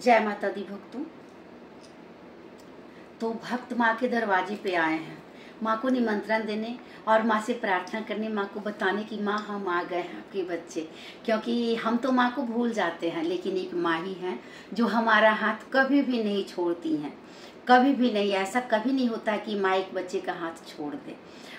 जय माता दी भक्तों। तो भक्त माँ के दरवाजे पे आए हैं, माँ को निमंत्रण देने और माँ से प्रार्थना करने, माँ को बताने कि माँ हम आ गए हैं आपके बच्चे। क्योंकि हम तो माँ को भूल जाते हैं, लेकिन एक माँ ही है जो हमारा हाथ कभी भी नहीं छोड़ती हैं। कभी भी नहीं, ऐसा कभी नहीं होता है कि माँ एक बच्चे का हाथ छोड़ दे।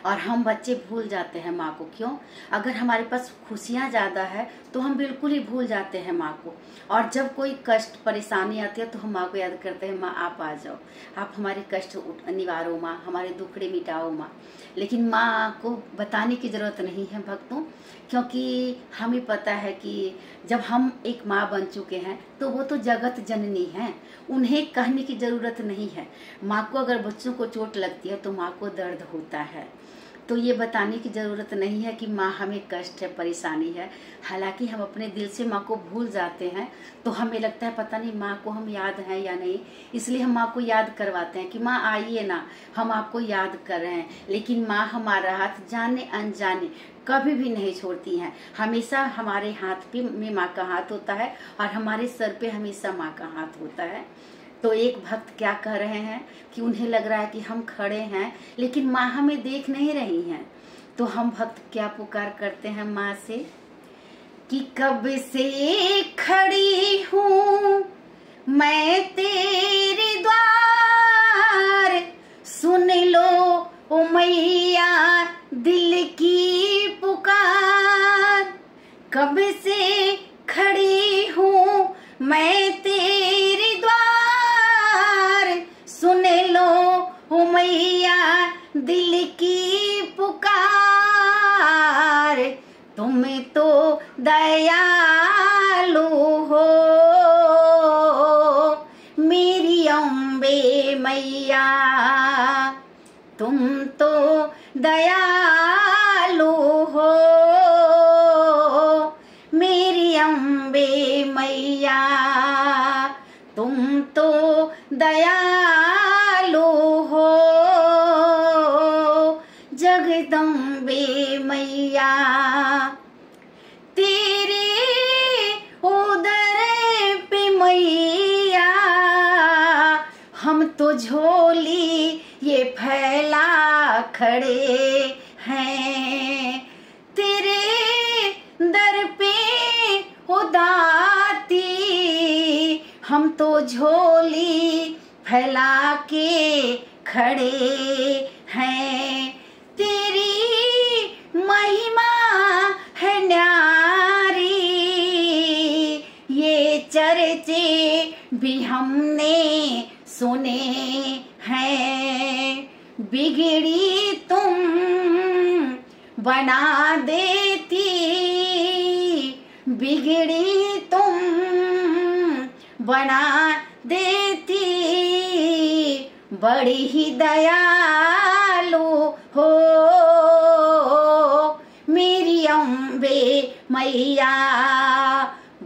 और हम बच्चे भूल जाते हैं माँ को। क्यों? अगर हमारे पास खुशियाँ ज़्यादा है तो हम बिल्कुल ही भूल जाते हैं माँ को। और जब कोई कष्ट परेशानी आती है तो हम माँ को याद करते हैं, माँ आप आ जाओ, आप हमारे कष्ट निवारो माँ, हमारे दुखड़े मिटाओ माँ। लेकिन माँ को बताने की ज़रूरत नहीं है भक्तों, क्योंकि हमें पता है कि जब हम एक माँ बन चुके हैं तो वो तो जगत जननी है, उन्हें कहने की ज़रूरत नहीं है। माँ को अगर बच्चों को चोट लगती है तो माँ को दर्द होता है, तो ये बताने की ज़रूरत नहीं है कि माँ हमें कष्ट है, परेशानी है। हालांकि हम अपने दिल से माँ को भूल जाते हैं तो हमें लगता है पता नहीं माँ को हम याद हैं या नहीं, इसलिए हम माँ को याद करवाते हैं कि माँ आइए ना, हम आपको याद कर रहे हैं। लेकिन माँ हमारा हाथ जाने अनजाने कभी भी नहीं छोड़ती हैं। हमेशा हमारे हाथ पे में माँ का हाथ होता है और हमारे सर पे हमेशा माँ का हाथ होता है। तो एक भक्त क्या कह रहे हैं कि उन्हें लग रहा है कि हम खड़े हैं लेकिन माँ हमें देख नहीं रही हैं। तो हम भक्त क्या पुकार करते हैं माँ से कि कब से खड़ी हूँ मैं तेरे द्वार, सुन लो ओ मैया दिल की पुकार। कब से खड़ी हूँ मैं तेरे द्वार, सुन लो ओ मैया दिल की पुकार। तुम तो दयालु हो मेरी अम्बे मैया, तुम तो दयालु हो मेरी अम्बे मैया, तुम तो दयालु हो जगदम्बे मैया। तेरे उदर पे मैया हम तो झोली ये फैला खड़े हैं, तेरे दर पे उदाती हम तो झोली फैला के खड़े हैं। तेरी महिमा है न्यारी, ये चर्चे भी हमने सुने हैं। बिगड़ी तुम बना देती, बिगड़ी तुम बना देती, बड़ी ही दयालु हो मेरी अम्बे मैया,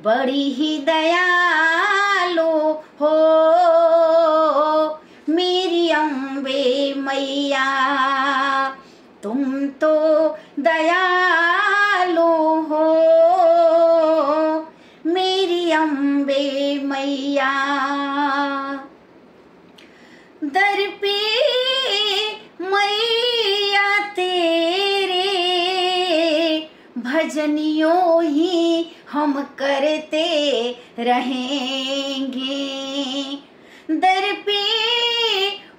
बड़ी ही दयालु हो मेरी अम्बे मैया। तुम तो दयालु हो मेरी अम्बे मैया। दर पे मैया तेरे भजनियों ही हम करते रहेंगे, दर पे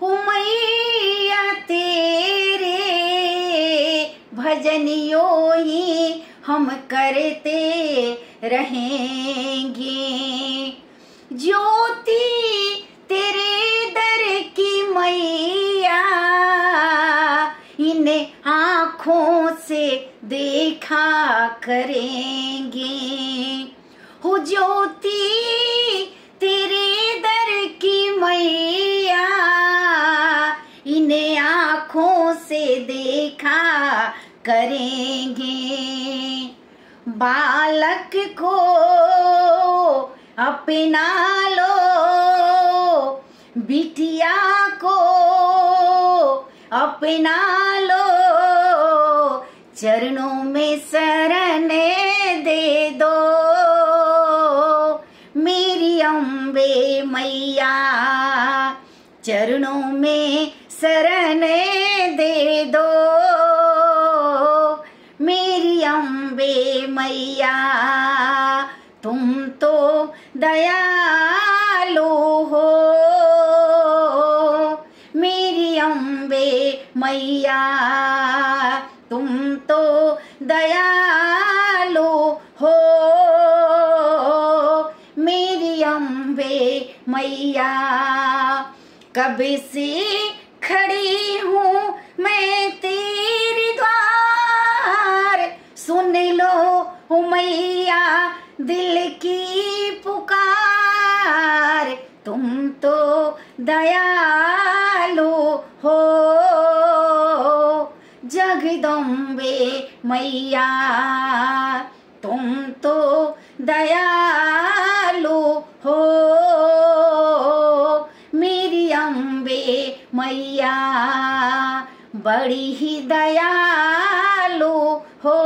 मैया तेरे भजनियों ही हम करते रहेंगे। ज्योति तेरे दर की मैया इन आँखों से देखा करेंगे, हो ज्योति तेरे दर की मैया इन आँखों से देखा करेंगे। बालक को अपना लो, बिटिया को अपना लो, चरणों में शरण दे दो मेरी अम्मा। अम्बे मैया चरणों में शरण दे दो, मेरी अम्बे मैया तुम तो दयालु हो, मेरी अम्बे मैया तुम तो दयालु हो, मेरी अम्बे मैया। कब से खड़ी हूँ मैं तेरे द्वार, सुन लो मैया दिल की पुकार, तुम तो दयालु हो जगदम्बे मैया, तुम तो दयालु हो, मेरी अम्बे मैया बड़ी ही दयालु हो।